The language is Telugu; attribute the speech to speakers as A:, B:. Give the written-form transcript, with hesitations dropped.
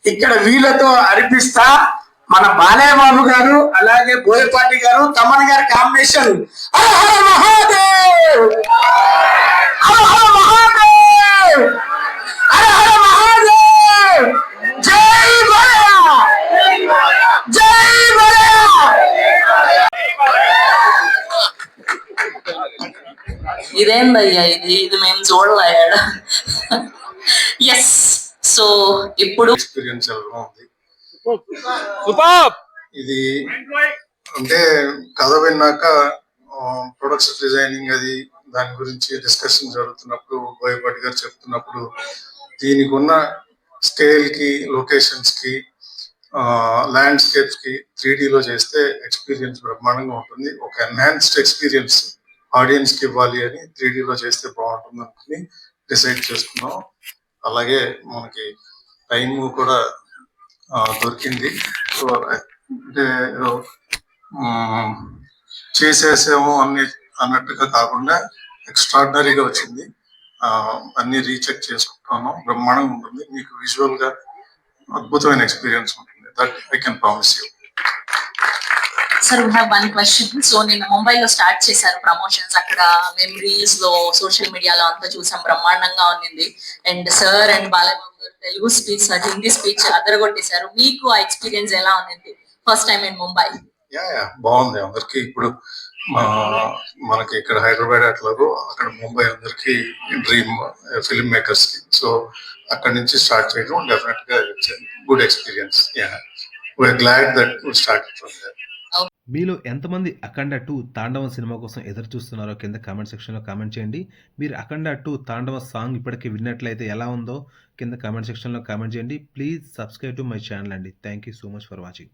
A: ఇక్కడ వీళ్ళతో అర్పిస్తా మన బాలయ్య బాబు గారు అలాగే బోయపాటి గారు తమన్ గారి కాంబినేషన్ హర హర మహాదేవ్ హర హర మహాదేవ్ హర హర మహాదేవ్ జై బాలయ్య జై
B: ఇదేందయ్యా ఇది మేము చూడలేడ. ఎస్, సో ఇప్పుడు
C: ఎక్స్పీరియన్స్ ఎలా ఉంది ఇది అంటే కథ విన్నాక ప్రొడక్షన్ డిజైనింగ్ అది దాని గురించి డిస్కషన్ జరుగుతున్నప్పుడు బోయపాటి గారు చెప్తున్నప్పుడు దీనికి ఉన్న స్కేల్ కి లొకేషన్స్ కి ల్యాండ్స్కేప్స్ కి 3Dలో చేస్తే ఎక్స్పీరియన్స్ బ్రహ్మాండంగా ఉంటుంది. ఒక ఎన్హాన్స్డ్ ఎక్స్పీరియన్స్ ఆడియన్స్ కి ఇవ్వాలి అని 3Dలో చేస్తే బాగుంటుంది అనుకుని డిసైడ్ చేసుకున్నాం. అలాగే మనకి టైం కూడా దొరికింది. సో అంటే చేసేసాము అన్నట్టుగా కాకుండా ఎక్స్ట్రాడినరీగా వచ్చింది. అన్ని రీచెక్ చేసుకుంటాను. బ్రహ్మాండంగా ఉంటుంది. మీకు విజువల్ గా అద్భుతమైన ఎక్స్పీరియన్స్ ఉంటుంది. That I can promise you.
B: Sir we have one question. So నేను ముంబైలో స్టార్ట్ చేశారు ప్రమోషన్స్. అక్కడ మేము రీల్స్ లో సోషల్ మీడియాలో అంతా చూసాం, బ్రహ్మాండంగా ఉన్నింది. And sir and Balayya Babu గారు తెలుగు స్పీచ్ హిందీ స్పీచ్ అదరగొట్టేశారు. మీకు ఆ ఎక్స్పీరియన్స్ ఎలా ఉన్నింది ఫస్ట్ టైం ఇన్ ముంబై?
C: బాగుంది. అందరికి ఇప్పుడు మనకి ఇక్కడ హైదరాబాద్ అట్లాగో అక్కడ ముంబై అందరికి డ్రీమ్ ఫిల్మ్ మేకర్స్ కి. సో అక్కడ నుంచి స్టార్ట్ చేయడం డెఫినెట్ గా good experience. We are glad that we started from there.
D: మీలో ఎంతమంది అఖండ 2 తాండవం సినిమా కోసం ఎదురు చూస్తున్నారో కింద కామెంట్ సెక్షన్లో కామెంట్ చేయండి. మీరు అఖండ 2 తాండవ సాంగ్ ఇప్పటికే విన్నట్లయితే ఎలా ఉందో కింద కామెంట్ సెక్షన్లో కామెంట్ చేయండి. Please subscribe to my channel అండి. Thank you so much for watching.